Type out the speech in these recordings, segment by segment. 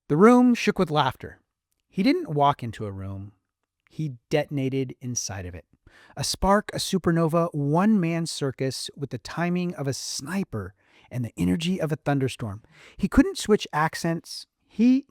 The room shook with laughter. He didn't walk into a room, he detonated inside of it. A spark, a supernova, one man circus with the timing of a sniper and the energy of a thunderstorm. He couldn't switch accents. The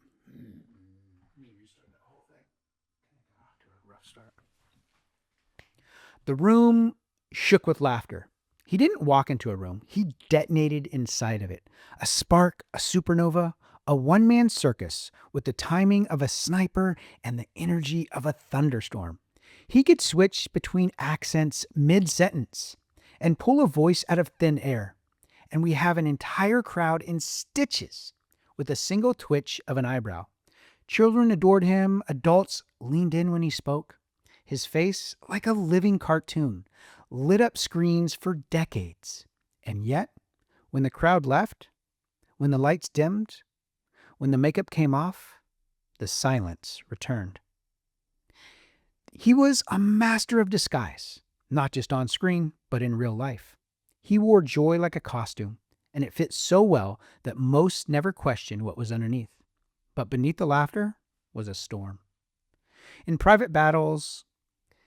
room shook with laughter. He didn't walk into a room, he detonated inside of it. A spark, a supernova, a one man circus with the timing of a sniper and the energy of a thunderstorm. He could switch between accents mid sentence and pull a voice out of thin air. And we have an entire crowd in stitches with a single twitch of an eyebrow. Children adored him, adults leaned in when he spoke. His face, like a living cartoon, lit up screens for decades. And yet, when the crowd left, when the lights dimmed, when the makeup came off, the silence returned. He was a master of disguise, not just on screen, but in real life. He wore joy like a costume, and it fit so well that most never questioned what was underneath. But beneath the laughter was a storm. In private battles,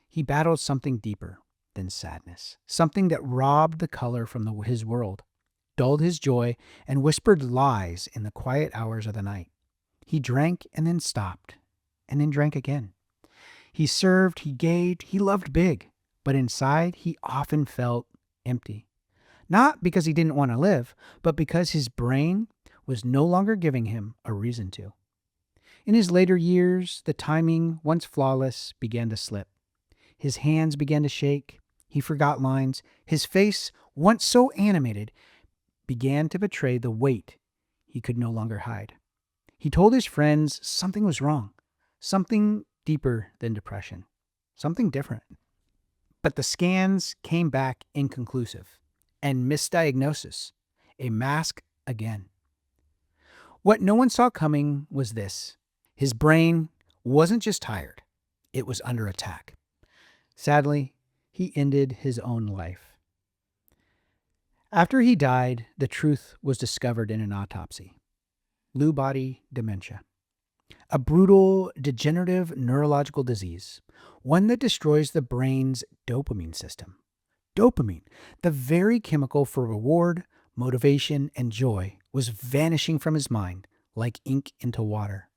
he battled something deeper than sadness, something that robbed the color from his world, dulled his joy, and whispered lies in the quiet hours of the night. He drank and then stopped, and then drank again. He served, he gave, he loved big, but inside he often felt empty. Not because he didn't want to live, but because his brain was no longer giving him a reason to. In his later years, the timing, once flawless, began to slip. His hands began to shake. He forgot lines. His face, once so animated, began to betray the weight he could no longer hide. He told his friends something was wrong, something deeper than depression, something different. But the scans came back inconclusive, and misdiagnosis, a mask again. What no one saw coming was this. His brain wasn't just tired, it was under attack. Sadly, he ended his own life. After he died, the truth was discovered in an autopsy. Lewy body dementia. A brutal, degenerative neurological disease, one that destroys the brain's dopamine system. Dopamine, the very chemical for reward, motivation, and joy, was vanishing from his mind like ink into water.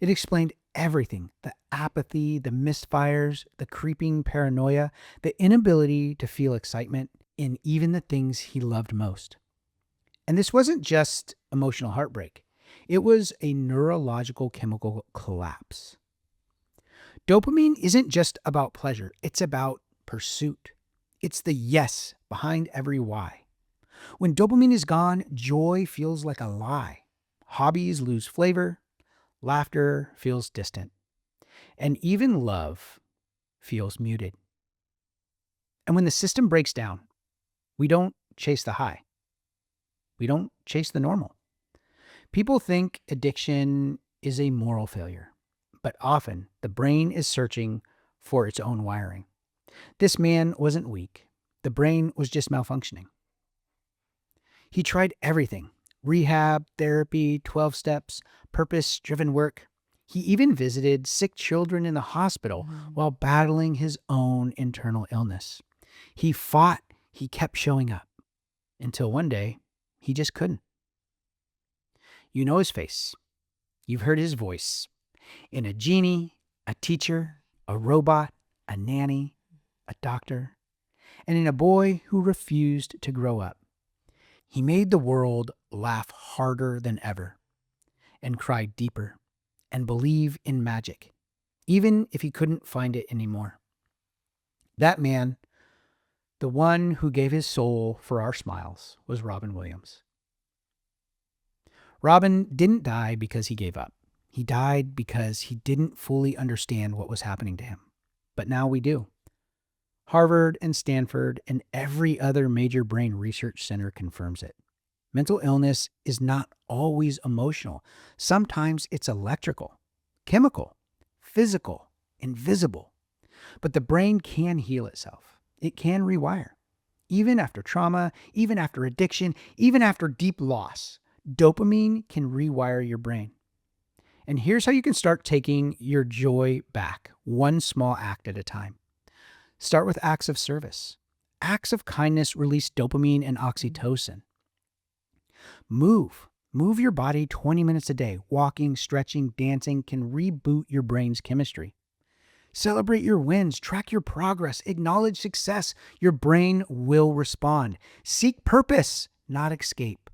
It explained everything: the apathy, the misfires, the creeping paranoia, the inability to feel excitement in even the things he loved most. And this wasn't just emotional heartbreak. It was a neurological chemical collapse. Dopamine isn't just about pleasure. It's about pursuit. It's the yes behind every why. When dopamine is gone, joy feels like a lie. Hobbies lose flavor. Laughter feels distant. And even love feels muted. And when the system breaks down, we don't chase the high. We don't chase the normal. People think addiction is a moral failure, but often the brain is searching for its own wiring. This man wasn't weak. The brain was just malfunctioning. He tried everything: rehab, therapy, 12 steps, purpose-driven work. He even visited sick children in the hospital while battling his own internal illness. He fought, he kept showing up, until one day, he just couldn't. You know his face. You've heard his voice. In a genie, a teacher, a robot, a nanny, a doctor, and in a boy who refused to grow up. He made the world laugh harder than ever, and cry deeper, and believe in magic, even if he couldn't find it anymore. That man, the one who gave his soul for our smiles, was Robin Williams. Robin didn't die because he gave up. He died because he didn't fully understand what was happening to him. But now we do. Harvard and Stanford and every other major brain research center confirms it. Mental illness is not always emotional. Sometimes it's electrical, chemical, physical, invisible. But the brain can heal itself. It can rewire. Even after trauma, even after addiction, even after deep loss, Dopamine can rewire your brain. And here's how you can start taking your joy back, one small act at a time. Start with acts of service. Acts of kindness release dopamine and oxytocin. Move. Move your body 20 minutes a day. Walking, stretching, dancing can reboot your brain's chemistry. Celebrate your wins. Track your progress. Acknowledge success. Your brain will respond. Seek purpose, not escape.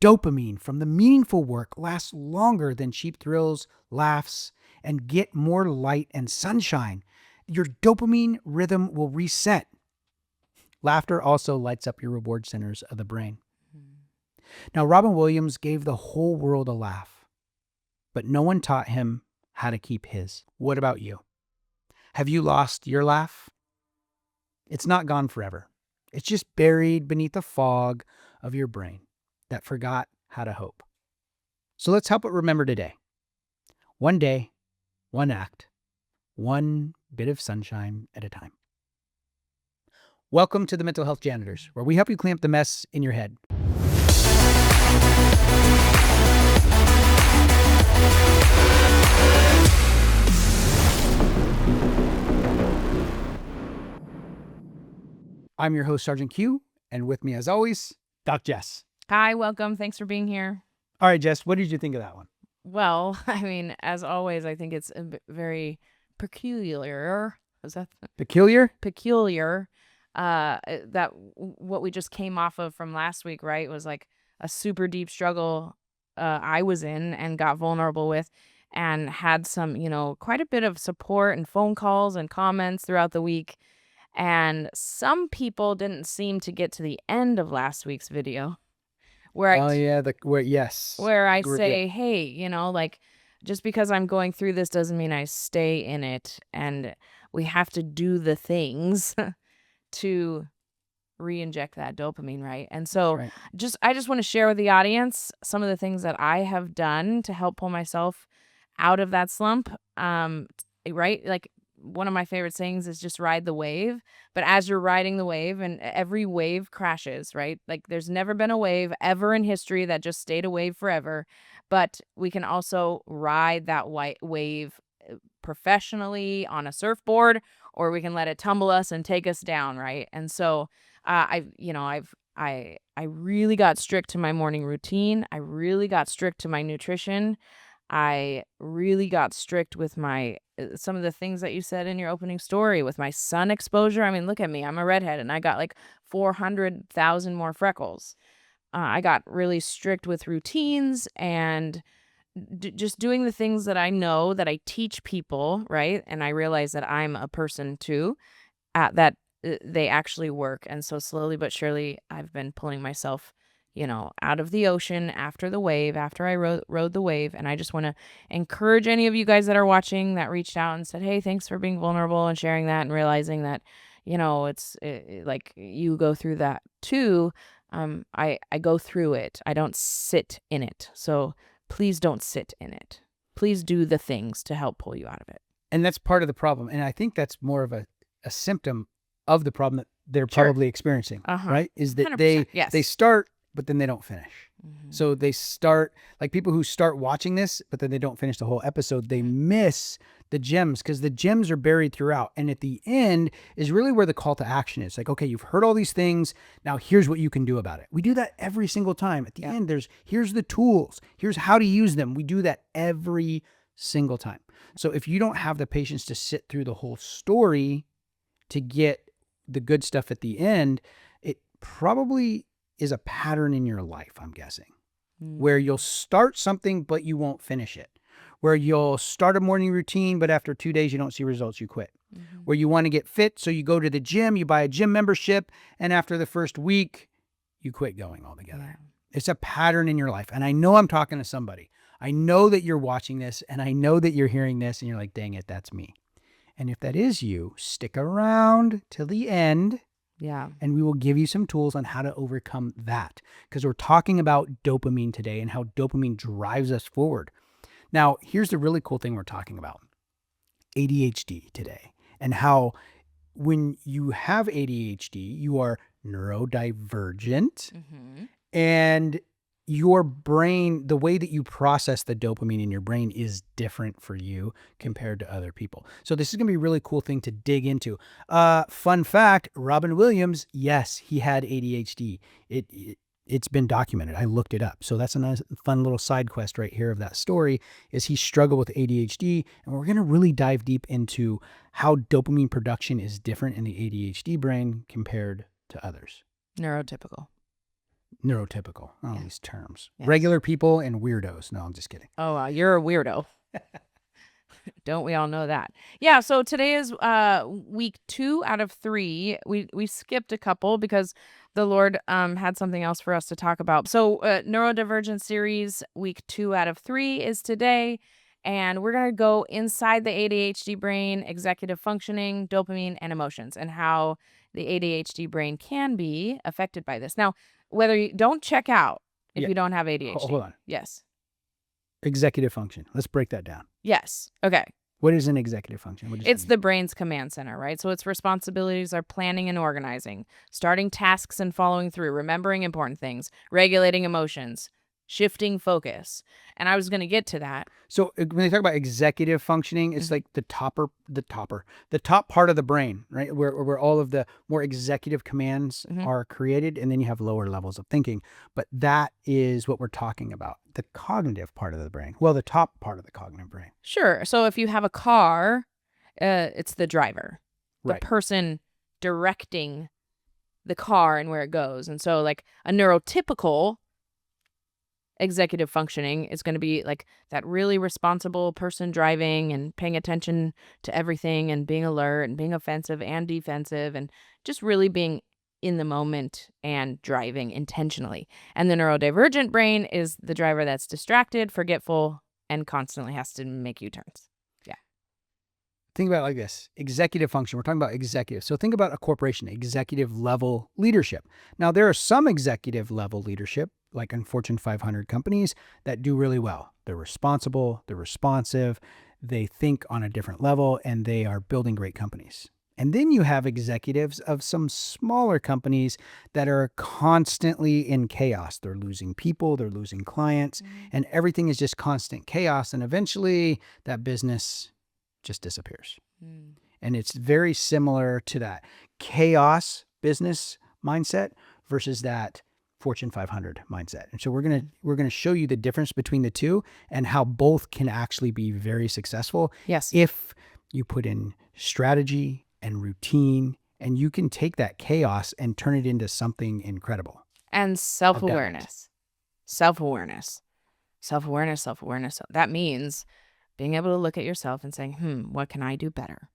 Dopamine from the meaningful work lasts longer than cheap thrills, laughs, and get more light and sunshine. Your dopamine rhythm will reset. Laughter also lights up your reward centers of the brain. Now, Robin Williams gave the whole world a laugh, but no one taught him how to keep his. What about you? Have you lost your laugh? It's not gone forever. It's just buried beneath the fog of your brain that forgot how to hope. So let's help it remember today. One day, one act, one bit of sunshine at a time. Welcome to the Mental Health Janitors, where we help you clean up the mess in your head. I'm your host, Sergeant Q, and with me, as always, Doc Jess. Hi, welcome. Thanks for being here. All right, Jess, what did you think of that one? Well, I mean, as always, I think it's very peculiar. Is that Peculiar? peculiar? That what we just came off of from last week, right? Was like a super deep struggle I was in and got vulnerable with, and had some, quite a bit of support and phone calls and comments throughout the week. And some people didn't seem to get to the end of last week's video, where I say, hey, like, just because I'm going through this doesn't mean I stay in it, and we have to do the things to re-inject that dopamine, right? And so Right. I just want to share with the audience some of the things that I have done to help pull myself out of that slump. Right? Like, one of my favorite sayings is just ride the wave. But as you're riding the wave, and every wave crashes, right? Like, there's never been a wave ever in history that just stayed a wave forever. But we can also ride that wave professionally on a surfboard, or we can let it tumble us and take us down, right? And so I really got strict to my morning routine. I really got strict to my nutrition. I really got strict with my some of the things that you said in your opening story with my sun exposure. I mean, look at me. I'm a redhead and I got like 400,000 more freckles. I got really strict with routines and just doing the things that I know that I teach people, right? And I realize that I'm a person too, that they actually work. And so slowly but surely, I've been pulling myself, out of the ocean after the wave, after I rode the wave. And I just want to encourage any of you guys that are watching that reached out and said, hey, thanks for being vulnerable and sharing that and realizing that, it's like you go through that too. I go through it. I don't sit in it. So please don't sit in it. Please do the things to help pull you out of it. And that's part of the problem. And I think that's more of a symptom of the problem that they're Sure. probably experiencing, right? Is that 100%, yes. they start, but then they don't finish. So they start, like people who start watching this, but then they don't finish the whole episode, they miss the gems because the gems are buried throughout. And at the end is really where the call to action is. Like, okay, you've heard all these things. Now here's what you can do about it. We do that every single time. At the end, here's the tools. Here's how to use them. We do that every single time. So if you don't have the patience to sit through the whole story to get the good stuff at the end, it probably is a pattern in your life, I'm guessing, where you'll start something, but you won't finish it, where you'll start a morning routine, but after 2 days, you don't see results, you quit, where you want to get fit. So you go to the gym, you buy a gym membership, and after the first week, you quit going altogether. It's a pattern in your life. And I know I'm talking to somebody. I know that you're watching this and I know that you're hearing this and you're like, dang it, that's me. And if that is you, stick around till the end. Yeah. And we will give you some tools on how to overcome that, because we're talking about dopamine today and how dopamine drives us forward. Now, here's the really cool thing we're talking about. ADHD today, and how when you have ADHD, you are neurodivergent, and your brain, the way that you process the dopamine in your brain is different for you compared to other people. So this is going to be a really cool thing to dig into. Fun fact, Robin Williams, yes, he had ADHD. It's been documented. I looked it up. So that's a nice, fun little side quest right here of that story is he struggled with ADHD. And we're going to really dive deep into how dopamine production is different in the ADHD brain compared to others. Neurotypical. Neurotypical, all Yeah. these terms. Yes. Regular people and weirdos. No, I'm just kidding. Oh, you're a weirdo. Don't we all know that? Yeah, so today is week 2 out of 3. We skipped a couple because the Lord had something else for us to talk about. So Neurodivergent series, week 2 out of 3 is today. And we're going to go inside the ADHD brain, executive functioning, dopamine, and emotions, and how the ADHD brain can be affected by this. Now, whether you don't check out if Yeah. you don't have ADHD. Hold on. Yes. Executive function. Let's break that down. Yes. Okay. What is an executive function? What does It's that mean? the brain's command center, right? So its responsibilities are planning and organizing, starting tasks and following through, remembering important things, regulating emotions, shifting focus. And I was going to get to that. So when they talk about executive functioning, it's like the top part of the brain, right? Where all of the more executive commands are created, and then you have lower levels of thinking. But that is what we're talking about, the cognitive part of the brain. Well, the top part of the cognitive brain. Sure. So if you have a car, it's the driver, the Right. person directing the car and where it goes. And so like a neurotypical executive functioning is going to be like that really responsible person driving and paying attention to everything and being alert and being offensive and defensive and just really being in the moment and driving intentionally. And the neurodivergent brain is the driver that's distracted, forgetful, and constantly has to make U-turns. Think about it like this. Executive function. We're talking about executive. So think about a corporation, executive level leadership. Now, there are some executive level leadership, like in Fortune 500 companies, that do really well. They're responsible, they're responsive, they think on a different level, and they are building great companies. And then you have executives of some smaller companies that are constantly in chaos. They're losing people, they're losing clients, and everything is just constant chaos. And eventually that business just disappears. And it's very similar to that chaos business mindset versus that Fortune 500 mindset. And so we're going to show you the difference between the two and how both can actually be very successful. Yes. If you put in strategy and routine, and you can take that chaos and turn it into something incredible. And self-awareness. Self-awareness. Self-awareness, self-awareness. That means being able to look at yourself and saying, what can I do better?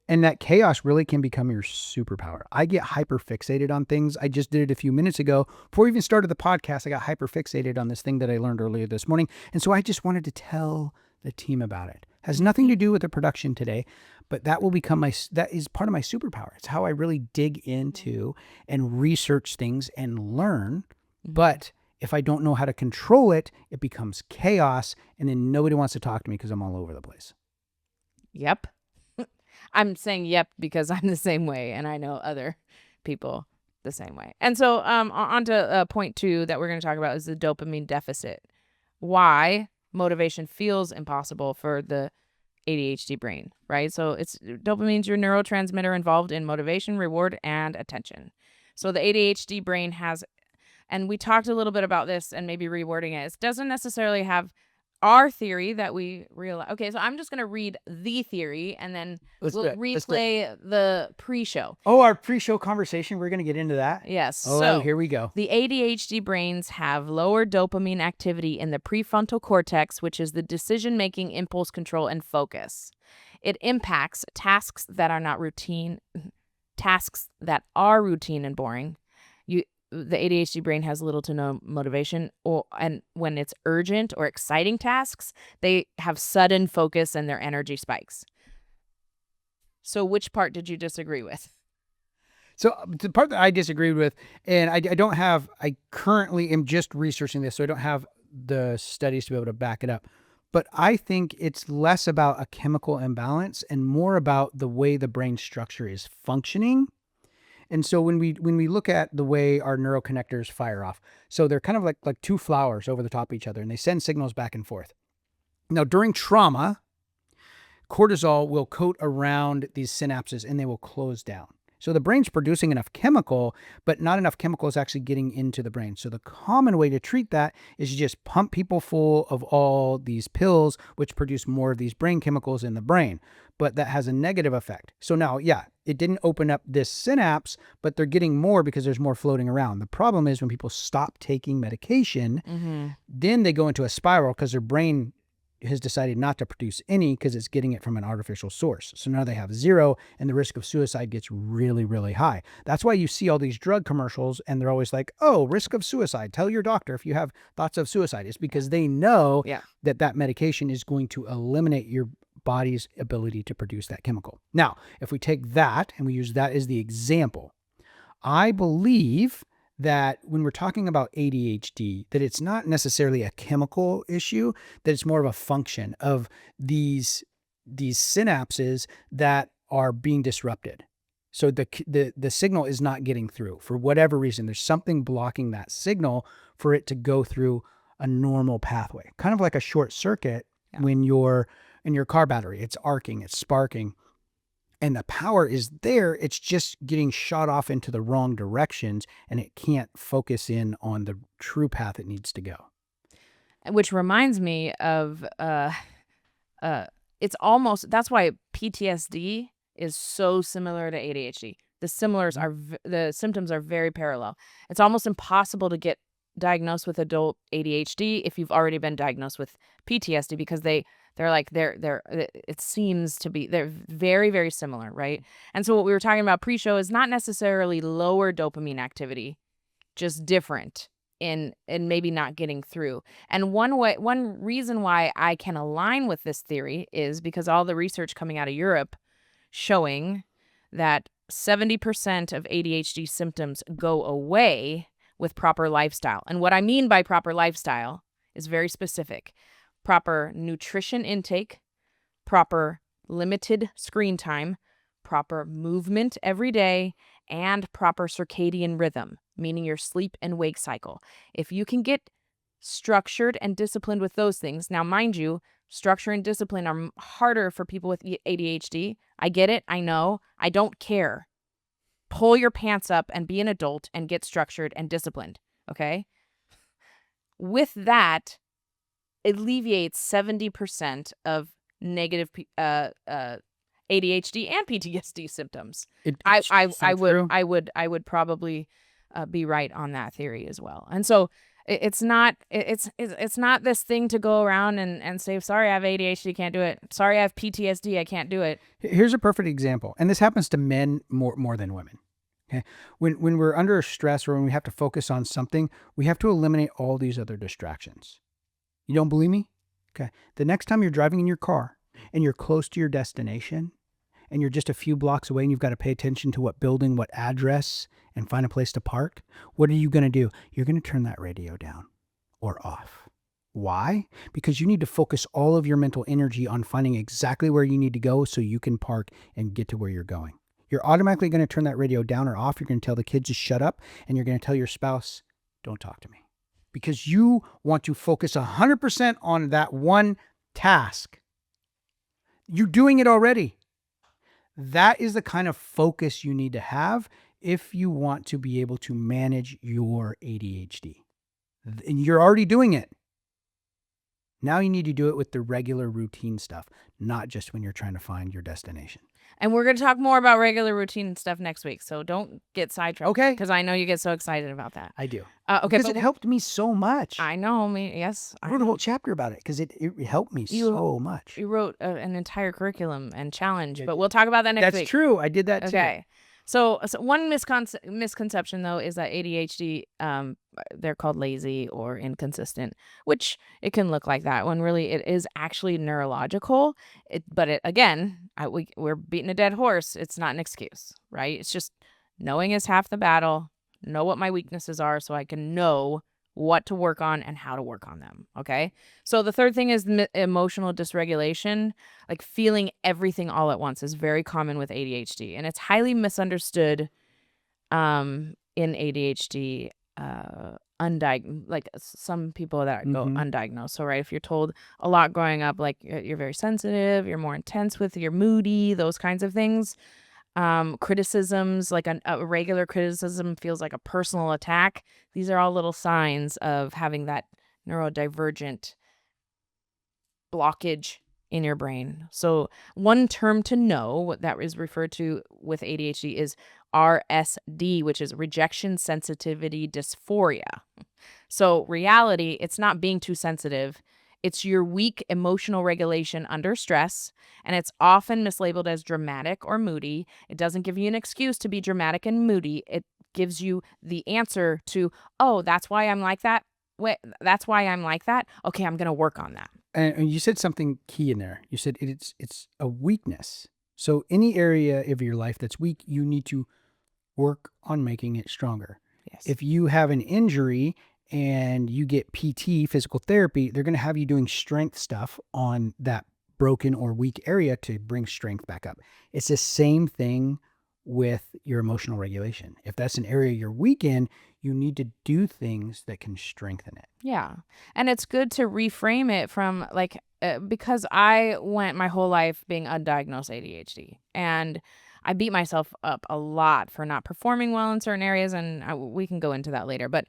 And that chaos really can become your superpower. I get hyper fixated on things. I just did it a few minutes ago. Before we even started the podcast, I got hyper fixated on this thing that I learned earlier this morning. And so I just wanted to tell the team about it. Has nothing to do with the production today, but that will become that is part of my superpower. It's how I really dig into and research things and learn. But if I don't know how to control it, it becomes chaos, and then nobody wants to talk to me because I'm all over the place. Yep. I'm saying yep because I'm the same way, and I know other people the same way. And so on to point 2 that we're going to talk about is the dopamine deficit. Why motivation feels impossible for the ADHD brain, right? So dopamine's your neurotransmitter involved in motivation, reward, and attention. So the ADHD brain has, and we talked a little bit about this and maybe rewording it. It doesn't necessarily have our theory that we realize. Okay, so I'm just going to read the theory and then we'll replay the pre-show. Oh, our pre-show conversation. We're going to get into that. Yes. Oh, so here we go. The ADHD brains have lower dopamine activity in the prefrontal cortex, which is the decision-making, impulse control, and focus. It impacts tasks that are routine and boring. The ADHD brain has little to no motivation, and when it's urgent or exciting tasks, they have sudden focus and their energy spikes. So which part did you disagree with? So the part that I disagreed with, and I currently am just researching this, so I don't have the studies to be able to back it up. But I think it's less about a chemical imbalance and more about the way the brain structure is functioning. And so when we look at the way our neuroconnectors fire off, so they're kind of like two flowers over the top of each other, and they send signals back and forth. Now, during trauma, cortisol will coat around these synapses and they will close down. So the brain's producing enough chemical, but not enough chemical is actually getting into the brain. So the common way to treat that is you just pump people full of all these pills, which produce more of these brain chemicals in the brain. But that has a negative effect. So now, yeah, it didn't open up this synapse, but they're getting more because there's more floating around. The problem is when people stop taking medication, then they go into a spiral because their brain has decided not to produce any because it's getting it from an artificial source. So now they have zero and the risk of suicide gets really, really high. That's why you see all these drug commercials and they're always like, oh, risk of suicide. Tell your doctor if you have thoughts of suicide. It's because they know that medication is going to eliminate your body's ability to produce that chemical. Now, if we take that and we use that as the example, I believe that when we're talking about ADHD, that it's not necessarily a chemical issue, that it's more of a function of these synapses that are being disrupted. So the signal is not getting through for whatever reason. There's something blocking that signal for it to go through a normal pathway, kind of like a short circuit when you're in your car battery. It's arcing, it's sparking. And the power is there. It's just getting shot off into the wrong directions and it can't focus in on the true path it needs to go. Which reminds me of, it's almost, that's why PTSD is so similar to ADHD. The symptoms are very parallel. It's almost impossible to get diagnosed with adult ADHD if you've already been diagnosed with PTSD because it seems to be, they're very, very similar, right? And so what we were talking about pre-show is not necessarily lower dopamine activity, just different in maybe not getting through. And one reason why I can align with this theory is because all the research coming out of Europe showing that 70% of ADHD symptoms go away with proper lifestyle. And what I mean by proper lifestyle is very specific. Proper nutrition intake, proper limited screen time, proper movement every day, and proper circadian rhythm, meaning your sleep and wake cycle. If you can get structured and disciplined with those things, now mind you, structure and discipline are harder for people with ADHD. I get it. I know. I don't care. Pull your pants up and be an adult and get structured and disciplined, okay? With that, alleviates 70% of negative ADHD and PTSD symptoms. I would probably be right on that theory as well. And so it's not this thing to go around and say, sorry, I have ADHD, can't do it. Sorry, I have PTSD, I can't do it. Here's a perfect example, and this happens to men more than women. Okay, when we're under stress or when we have to focus on something, we have to eliminate all these other distractions. You don't believe me? Okay. The next time you're driving in your car and you're close to your destination and you're just a few blocks away and you've got to pay attention to what building, what address, and find a place to park, what are you going to do? You're going to turn that radio down or off. Why? Because you need to focus all of your mental energy on finding exactly where you need to go so you can park and get to where you're going. You're automatically going to turn that radio down or off. You're going to tell the kids to shut up and you're going to tell your spouse, don't talk to me. Because you want to focus 100% on that one task. You're doing it already. That is the kind of focus you need to have if you want to be able to manage your ADHD. And you're already doing it. Now you need to do it with the regular routine stuff, not just when you're trying to find your destination. And we're going to talk more about regular routine and stuff next week. So don't get sidetracked. Okay. Because I know you get so excited about that. I do. Okay. Because it helped me so much. I know. Yes. I wrote a whole chapter about it because it helped me so much. You wrote an entire curriculum and challenge, but we'll talk about that next week. That's true. I did that too. Okay. So one misconception, though, is that ADHD, they're called lazy or inconsistent, which it can look like that when really it is actually neurological. We're beating a dead horse. It's not an excuse, right? It's just knowing is half the battle. Know what my weaknesses are so I can know what to work on and how to work on them. Okay. So the third thing is emotional dysregulation. Like feeling everything all at once is very common with ADHD, and it's highly misunderstood in ADHD, like some people that go Mm-hmm. undiagnosed. So, right, if you're told a lot growing up, like you're very sensitive, you're more intense with, you're moody, those kinds of things. Criticisms, like a regular criticism feels like a personal attack. These are all little signs of having that neurodivergent blockage in your brain. So one term to know what that is referred to with ADHD is RSD, which is rejection sensitivity dysphoria. So reality, it's not being too sensitive. It's your weak emotional regulation under stress, and it's often mislabeled as dramatic or moody. It doesn't give you an excuse to be dramatic and moody. It gives you the answer to, oh, that's why I'm like that. Wait, that's why I'm like that. Okay, I'm going to work on that. And you said something key in there. You said it's a weakness. So any area of your life that's weak, you need to work on making it stronger. Yes. If you have an injury and you get PT, physical therapy, they're going to have you doing strength stuff on that broken or weak area to bring strength back up. It's the same thing with your emotional regulation. If that's an area you're weak in, you need to do things that can strengthen it. Yeah. And it's good to reframe it from like, because I went my whole life being undiagnosed ADHD, and I beat myself up a lot for not performing well in certain areas. And we can go into that later. But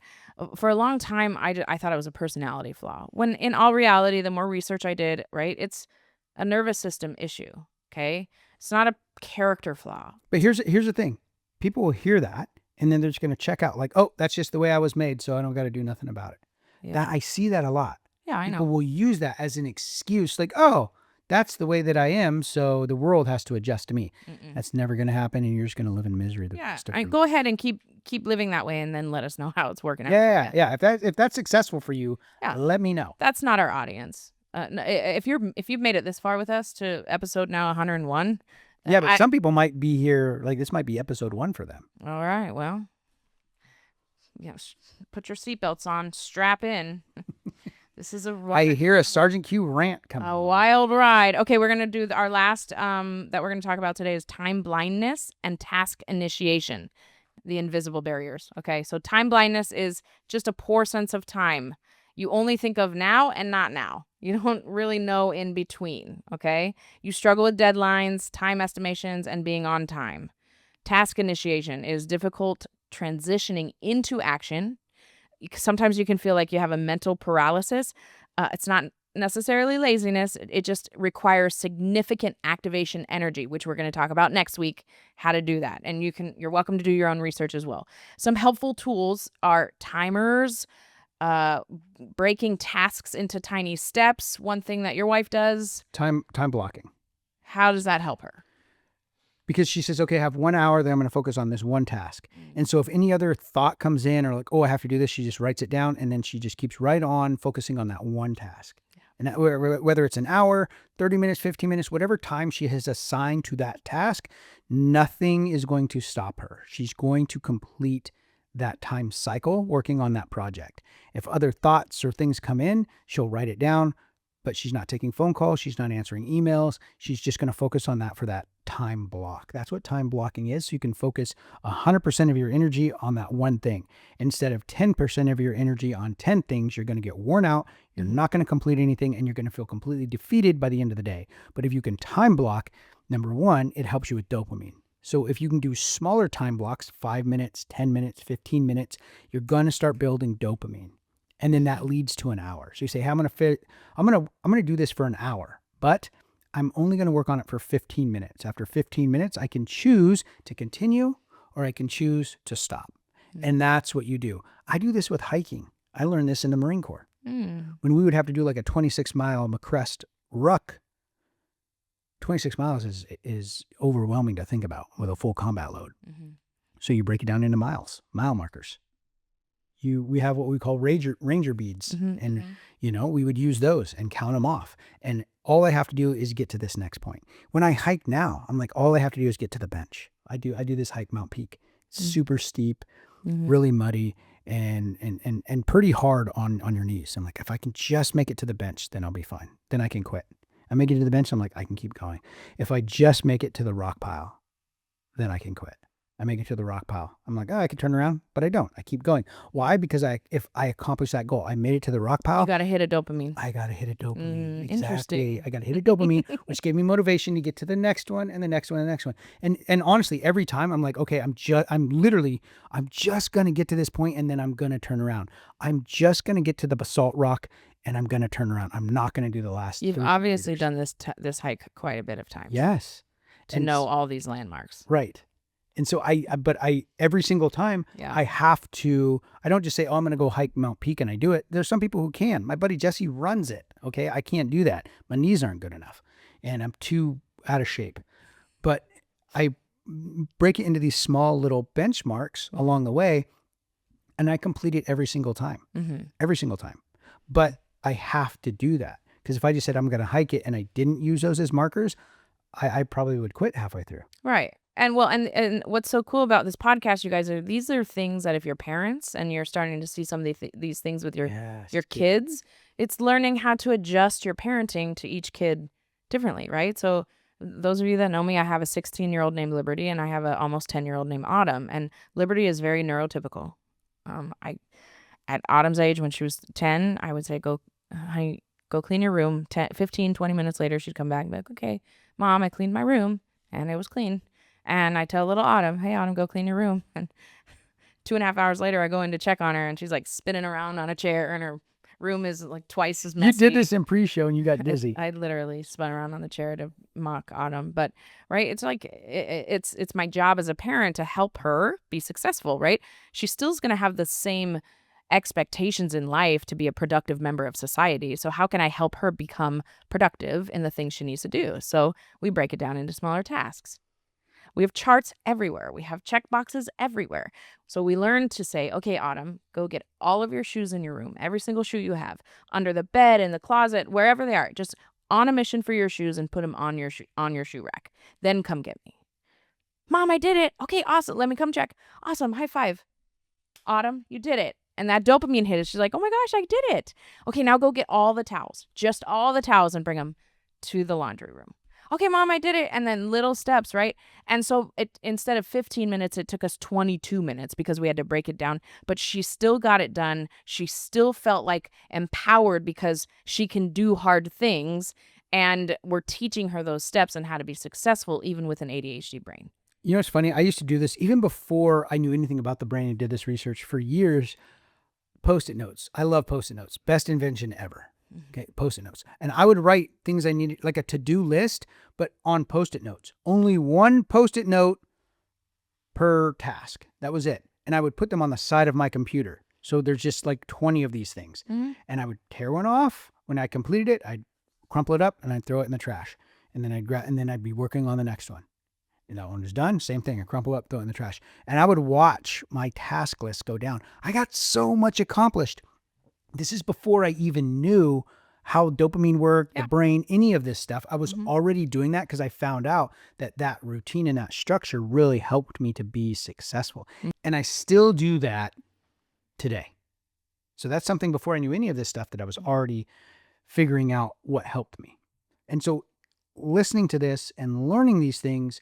for a long time, I thought it was a personality flaw, when in all reality, the more research I did, right, it's a nervous system issue. Okay. It's not a character flaw. But here's the thing. People will hear that and then they're just going to check out like, oh, that's just the way I was made, so I don't got to do nothing about it. Yeah. That I see that a lot. Yeah, I People know. will use that as an excuse, like, oh, that's the way that I am, so the world has to adjust to me. Mm-mm. That's never going to happen, and you're just going to live in misery the Yeah. rest of your Go ahead and keep living that way, and then let us know how it's working out. Yeah. If that's successful for you, Yeah. let me know. That's not our audience. If you've made it this far with us to episode now 101. Yeah, but some people might be here, like this might be episode 1 for them. All right, well, put your seatbelts on, strap in. This is I hear a Sergeant Q rant coming. A wild ride. Okay, we're gonna do our last that we're gonna talk about today is time blindness and task initiation, the invisible barriers. Okay, so time blindness is just a poor sense of time. You only think of now and not now. You don't really know in between, okay? You struggle with deadlines, time estimations, and being on time. Task initiation is difficult transitioning into action. Sometimes you can feel like you have a mental paralysis. It's not necessarily laziness. It just requires significant activation energy, which we're going to talk about next week, how to do that. And you're welcome to do your own research as well. Some helpful tools are timers, breaking tasks into tiny steps. One thing that your wife does. Time blocking. How does that help her? Because she says, okay, I have 1 hour, then I'm going to focus on this one task. And so if any other thought comes in or like, oh, I have to do this, she just writes it down and then she just keeps right on focusing on that one task. Yeah. And that, whether it's an hour, 30 minutes, 15 minutes, whatever time she has assigned to that task, nothing is going to stop her. She's going to complete that time cycle working on that project. If other thoughts or things come in, she'll write it down, but she's not taking phone calls. She's not answering emails. She's just going to focus on that for that time block. That's what time blocking is. So you can focus 100% of your energy on that one thing. Instead of 10% of your energy on 10 things, you're going to get worn out. You're not going to complete anything and you're going to feel completely defeated by the end of the day. But if you can time block, number one, it helps you with dopamine. So if you can do smaller time blocks, 5 minutes, 10 minutes, 15 minutes, you're going to start building dopamine. And then that leads to an hour. So you say, hey, I'm going to do this for an hour, but I'm only going to work on it for 15 minutes. After 15 minutes, I can choose to continue or I can choose to stop. And that's what you do. I do this with hiking. I learned this in the Marine Corps. When we would have to do like a 26-mile McCrest ruck, 26 miles is overwhelming to think about with a full combat load. Mm-hmm. So you break it down into miles, mile markers. We have what we call ranger beads. Mm-hmm, and, we would use those and count them off. And all I have to do is get to this next point. When I hike now, I'm like, all I have to do is get to the bench. I do this hike, Mount Peak, super steep, really muddy and pretty hard on your knees. I'm like, if I can just make it to the bench, then I'll be fine. Then I can quit. I make it to the bench. I'm like, I can keep going. If I just make it to the rock pile, then I can quit. I make it to the rock pile. I'm like, oh, I can turn around, but I don't. I keep going. Why? Because if I accomplish that goal, I made it to the rock You pile. got to hit a dopamine. I got to hit a dopamine. Exactly. Interesting. I got to hit a dopamine, which gave me motivation to get to the next one and the next one and the next one. And honestly, every time I'm like, okay, I'm just going to get to this point and then I'm going to turn around. I'm just going to get to the basalt rock and I'm going to turn around. I'm not going to do the last You've 3 obviously meters. done this hike quite a bit of times. Yes. To know all these landmarks. Right. And so but every single time I have to, I don't just say, oh, I'm going to go hike Mount Peak and I do it. There's some people who can. My buddy Jesse runs it. Okay. I can't do that. My knees aren't good enough and I'm too out of shape. But I break it into these small little benchmarks along the way and I complete it every single time. Every single time. But I have to do that because if I just said I'm going to hike it and I didn't use those as markers, I probably would quit halfway through. Right. And what's so cool about this podcast, you guys, these are things that if you're parents and you're starting to see some of these things with your kids, it's learning how to adjust your parenting to each kid differently, right? So those of you that know me, I have a 16-year-old named Liberty and I have an almost 10-year-old named Autumn. And Liberty is very neurotypical. At Autumn's age, when she was 10, I would say, honey, go clean your room. 15, 20 minutes later, she'd come back and be like, okay, Mom, I cleaned my room and it was clean. And I tell little Autumn, hey, Autumn, go clean your room. And 2.5 hours later, I go in to check on her and she's like spinning around on a chair and her room is like twice as messy. You did this in pre-show and you got dizzy. I literally spun around on the chair to mock Autumn. But, right, it's like it's my job as a parent to help her be successful, right? She still's going to have the same expectations in life to be a productive member of society. So how can I help her become productive in the things she needs to do? So we break it down into smaller tasks. We have charts everywhere. We have check boxes everywhere. So we learn to say, okay, Autumn, go get all of your shoes in your room, every single shoe you have, under the bed, in the closet, wherever they are. Just on a mission for your shoes and put them on your shoe rack. Then come get me. Mom, I did it. Okay, awesome. Let me come check. Awesome. High five. Autumn, you did it. And that dopamine hit. She's like, oh my gosh, I did it. Okay, now go get all the towels, just all the towels, and bring them to the laundry room. Okay, Mom, I did it. And then little steps, right? And so instead of 15 minutes, it took us 22 minutes because we had to break it down. But she still got it done. She still felt like empowered because she can do hard things. And we're teaching her those steps and how to be successful, even with an ADHD brain. You know what's funny? I used to do this even before I knew anything about the brain and did this research for years. Post-it notes. I love Post-it notes. Best invention ever. Okay, Post-it notes. And I would write things I needed, like a to-do list, but on Post-it notes. Only one Post-it note per task. That was it. And I would put them on the side of my computer. So there's just like 20 of these things. And I would tear one off. When I completed it, I'd crumple it up and I'd throw it in the trash. And then I'd be working on the next one. And that one was done. Same thing. I crumple up, throw it in the trash. And I would watch my task list go down. I got so much accomplished. This is before I even knew how dopamine worked, the brain, any of this stuff. I was already doing that because I found out that routine and that structure really helped me to be successful. And I still do that today. So that's something before I knew any of this stuff that I was already figuring out what helped me. And so listening to this and learning these things,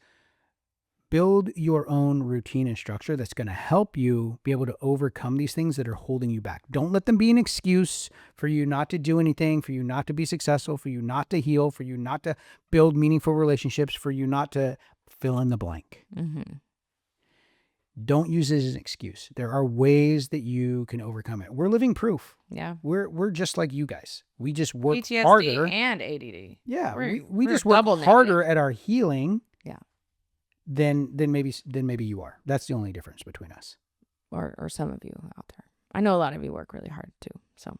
build your own routine and structure that's going to help you be able to overcome these things that are holding you back. Don't let them be an excuse for you not to do anything, for you not to be successful, for you not to heal, for you not to build meaningful relationships, for you not to fill in the blank. Don't use it as an excuse. There are ways that you can overcome it. We're living proof. Yeah. We're just like you guys. We just work PTSD harder. and ADD. Yeah. We just work harder at our healing. Yeah. Than maybe you are. That's the only difference between us. Or some of you out there. I know a lot of you work really hard too. So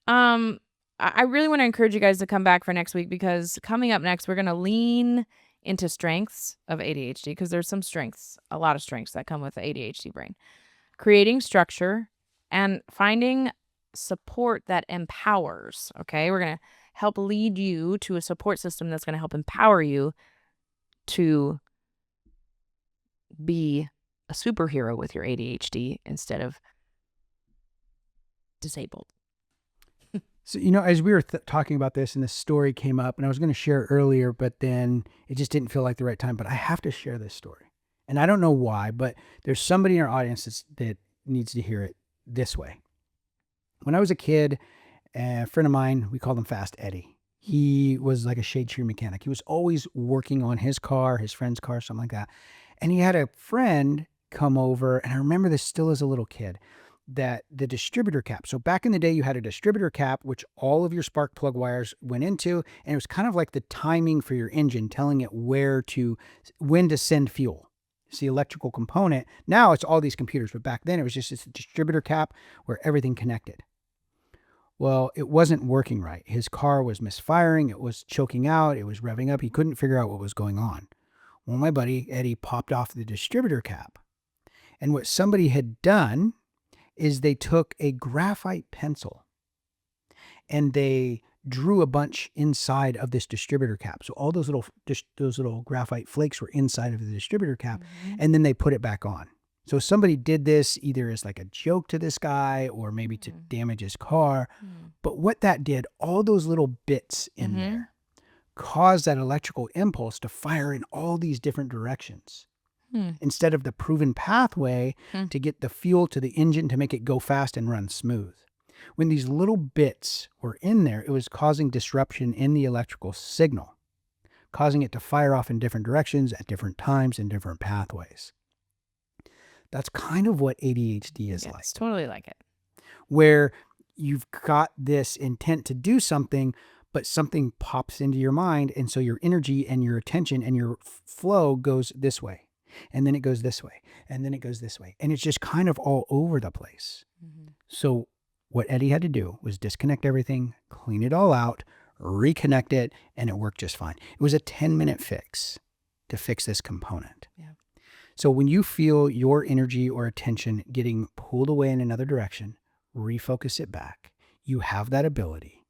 I really want to encourage you guys to come back for next week because coming up next, we're going to lean into strengths of ADHD because there's some strengths, a lot of strengths that come with the ADHD brain. Creating structure and finding support that empowers. Okay. We're going to help lead you to a support system that's going to help empower you to be a superhero with your ADHD instead of disabled. So, as we were talking about this and this story came up and I was going to share it earlier, but then it just didn't feel like the right time, but I have to share this story. And I don't know why, but there's somebody in our audience that needs to hear it this way. When I was a kid, a friend of mine, we called him Fast Eddie. He was like a shade tree mechanic. He was always working on his car, his friend's car, something like that. And he had a friend come over, and I remember this still as a little kid, that the distributor cap. So back in the day, you had a distributor cap, which all of your spark plug wires went into, and it was kind of like the timing for your engine, telling it when to send fuel. It's the electrical component. Now it's all these computers, but back then it was just this distributor cap where everything connected. Well, it wasn't working right. His car was misfiring. It was choking out. It was revving up. He couldn't figure out what was going on. Well, my buddy Eddie popped off the distributor cap. And what somebody had done is they took a graphite pencil and they drew a bunch inside of this distributor cap. So all those little graphite flakes were inside of the distributor cap, and then they put it back on. So somebody did this either as like a joke to this guy or maybe to damage his car. But what that did, all those little bits in there caused that electrical impulse to fire in all these different directions. Instead of the proven pathway to get the fuel to the engine to make it go fast and run smooth. When these little bits were in there, it was causing disruption in the electrical signal, causing it to fire off in different directions at different times in different pathways. That's kind of what ADHD is like. It's totally like it. Where you've got this intent to do something, but something pops into your mind, and so your energy and your attention and your flow goes this way. And then it goes this way, and then it goes this way. And it's just kind of all over the place. So what Eddie had to do was disconnect everything, clean it all out, reconnect it, and it worked just fine. It was a 10-minute fix to fix this component. Yeah. So when you feel your energy or attention getting pulled away in another direction, refocus it back. You have that ability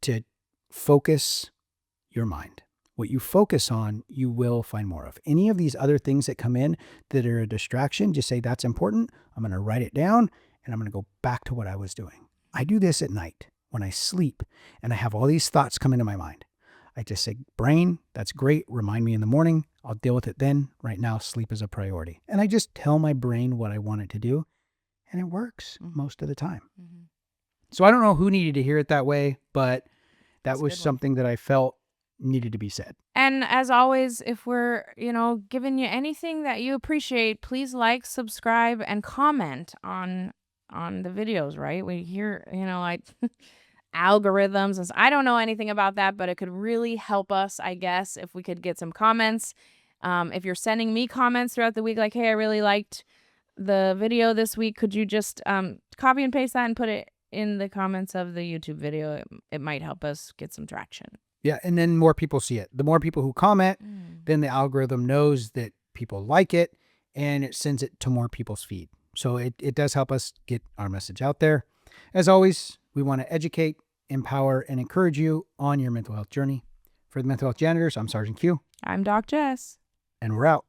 to focus your mind. What you focus on, you will find more of. Any of these other things that come in that are a distraction, just say, that's important. I'm going to write it down, and I'm going to go back to what I was doing. I do this at night when I sleep, and I have all these thoughts come into my mind. I just say, brain, that's great. Remind me in the morning. I'll deal with it then. Right now, sleep is a priority. And I just tell my brain what I want it to do, and it works most of the time. So I don't know who needed to hear it that way, but that was something that I felt needed to be said. And as always, if we're, giving you anything that you appreciate, please like, subscribe, and comment on the videos, right? We hear, like algorithms. And I don't know anything about that, but it could really help us, I guess, if we could get some comments. If you're sending me comments throughout the week, like, hey, I really liked the video this week, could you just copy and paste that and put it in the comments of the YouTube video? It might help us get some traction. Yeah, and then more people see it. The more people who comment, then the algorithm knows that people like it, and it sends it to more people's feed. So it does help us get our message out there. As always, we want to educate, empower, and encourage you on your mental health journey. For the Mental Health Janitors, I'm Sergeant Q. I'm Doc Jess. And we're out.